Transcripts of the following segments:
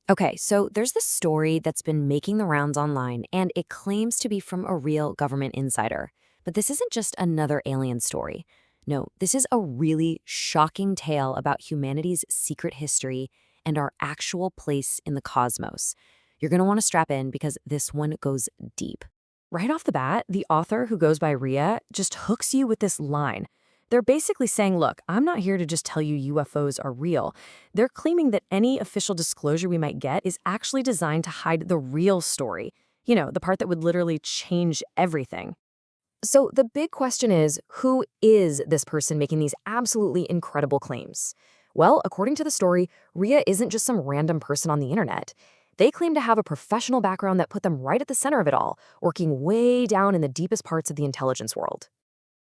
Okay, so there's this story that's been making the rounds online, and it claims to be from a real government insider. But this isn't just another alien story. No, this is a really shocking tale about humanity's secret history and our actual place in the cosmos. You're going to want to strap in because this one goes deep. Right off the bat, the author, who goes by Ria, just hooks you with this line. They're basically saying, look, I'm not here to just tell you UFOs are real. They're claiming that any official disclosure we might get is actually designed to hide the real story. You know, the part that would literally change everything. So the big question is, who is this person making these absolutely incredible claims? Well, according to the story, Ria isn't just some random person on the internet. They claim to have a professional background that put them right at the center of it all, working way down in the deepest parts of the intelligence world.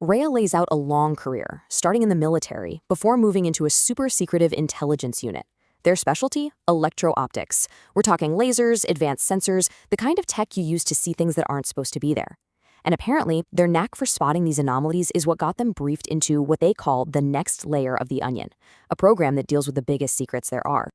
Rhea lays out a long career, starting in the military, before moving into a super-secretive intelligence unit. Their specialty? Electro-optics. We're talking lasers, advanced sensors, the kind of tech you use to see things that aren't supposed to be there. And apparently, their knack for spotting these anomalies is what got them briefed into what they call the next layer of the onion, a program that deals with the biggest secrets there are.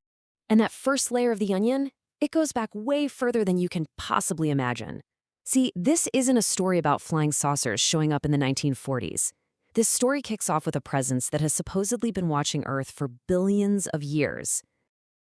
And that first layer of the onion? It goes back way further than you can possibly imagine. See, this isn't a story about flying saucers showing up in the 1940s. This story kicks off with a presence that has supposedly been watching Earth for billions of years.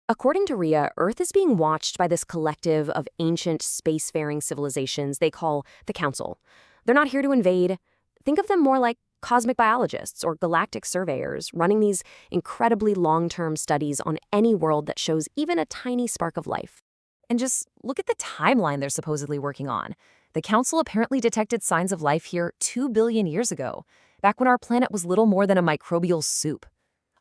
According to Ria, Earth is being watched by this collective of ancient spacefaring civilizations they call the Council. They're not here to invade. Think of them more like cosmic biologists or galactic surveyors running these incredibly long-term studies on any world that shows even a tiny spark of life. And just look at the timeline they're supposedly working on. The Council apparently detected signs of life here 2 billion years ago, back when our planet was little more than a microbial soup.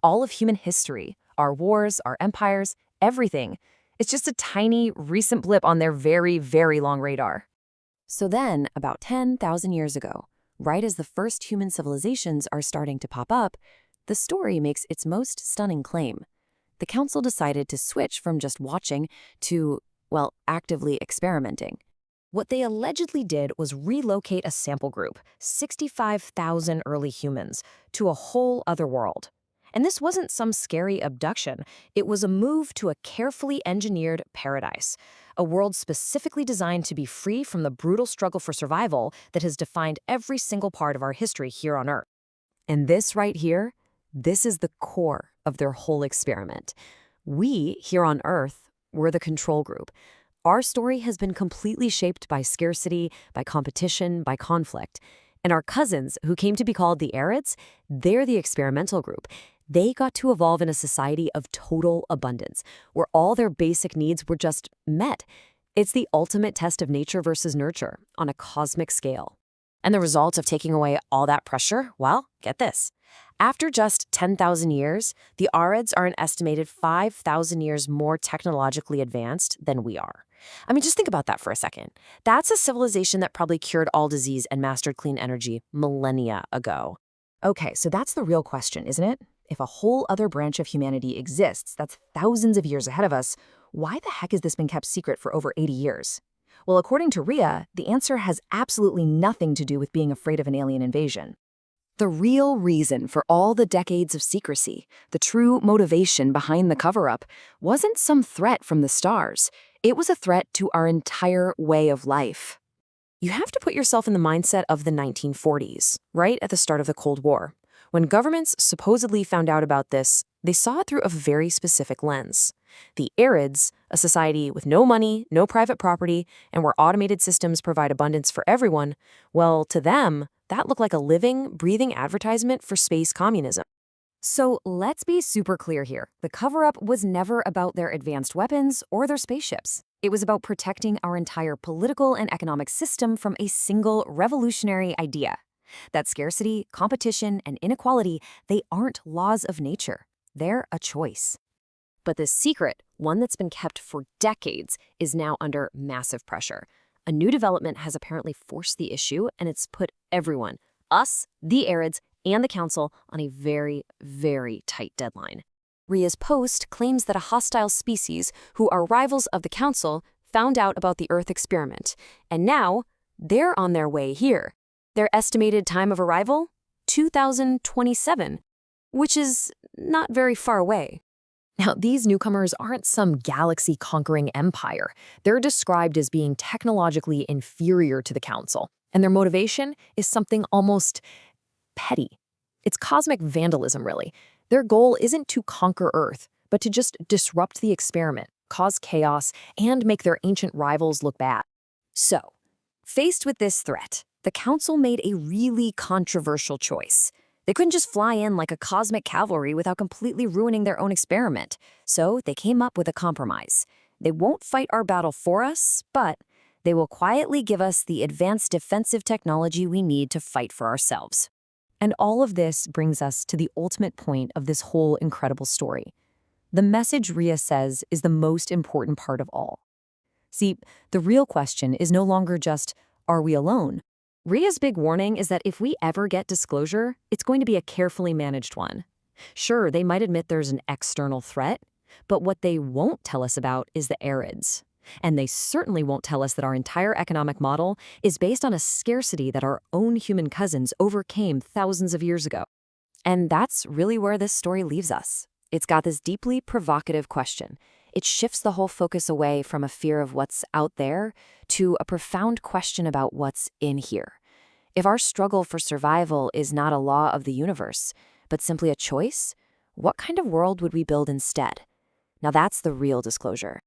All of human history, our wars, our empires, everything, it's just a tiny, recent blip on their very, very long radar. So then, about 10,000 years ago, right as the first human civilizations are starting to pop up, the story makes its most stunning claim. The Council decided to switch from just watching to, well, actively experimenting. What they allegedly did was relocate a sample group, 65,000 early humans, to a whole other world. And this wasn't some scary abduction. It was a move to a carefully engineered paradise, a world specifically designed to be free from the brutal struggle for survival that has defined every single part of our history here on Earth. And this right here, this is the core of their whole experiment. We, here on Earth, we're the control group. Our story has been completely shaped by scarcity, by competition, by conflict. And our cousins, who came to be called the Arids, they're the experimental group. They got to evolve in a society of total abundance, where all their basic needs were just met. It's the ultimate test of nature versus nurture on a cosmic scale. And the result of taking away all that pressure, well, get this. After just 10,000 years, the Arids are an estimated 5,000 years more technologically advanced than we are. I mean, just think about that for a second. That's a civilization that probably cured all disease and mastered clean energy millennia ago. Okay, so that's the real question, isn't it? If a whole other branch of humanity exists that's thousands of years ahead of us, why the heck has this been kept secret for over 80 years? Well, according to Ria, the answer has absolutely nothing to do with being afraid of an alien invasion. The real reason for all the decades of secrecy, the true motivation behind the cover-up, wasn't some threat from the stars. It was a threat to our entire way of life. You have to put yourself in the mindset of the 1940s, right at the start of the Cold War. When governments supposedly found out about this, they saw it through a very specific lens. The Arids, a society with no money, no private property, and where automated systems provide abundance for everyone, well, to them, that looked like a living, breathing advertisement for space communism. So let's be super clear here. The cover-up was never about their advanced weapons or their spaceships. It was about protecting our entire political and economic system from a single revolutionary idea. That scarcity, competition, and inequality, they aren't laws of nature. They're a choice. But this secret, one that's been kept for decades, is now under massive pressure. A new development has apparently forced the issue, and it's put everyone, us, the Arids, and the Council, on a very, very tight deadline. Ria's post claims that a hostile species, who are rivals of the Council, found out about the Earth experiment, and now they're on their way here. Their estimated time of arrival? 2027, which is not very far away. Now, these newcomers aren't some galaxy-conquering empire. They're described as being technologically inferior to the Council, and their motivation is something almost petty. It's cosmic vandalism, really. Their goal isn't to conquer Earth, but to just disrupt the experiment, cause chaos, and make their ancient rivals look bad. So, faced with this threat, the Council made a really controversial choice. They couldn't just fly in like a cosmic cavalry without completely ruining their own experiment, so they came up with a compromise. They won't fight our battle for us, but they will quietly give us the advanced defensive technology we need to fight for ourselves. And all of this brings us to the ultimate point of this whole incredible story. The message Rhea says is the most important part of all. See, the real question is no longer just, are we alone? Rhea's big warning is that if we ever get disclosure, it's going to be a carefully managed one. Sure, they might admit there's an external threat, but what they won't tell us about is the Arids. And they certainly won't tell us that our entire economic model is based on a scarcity that our own human cousins overcame thousands of years ago. And that's really where this story leaves us. It's got this deeply provocative question. It shifts the whole focus away from a fear of what's out there to a profound question about what's in here. If our struggle for survival is not a law of the universe, but simply a choice, what kind of world would we build instead? Now that's the real disclosure.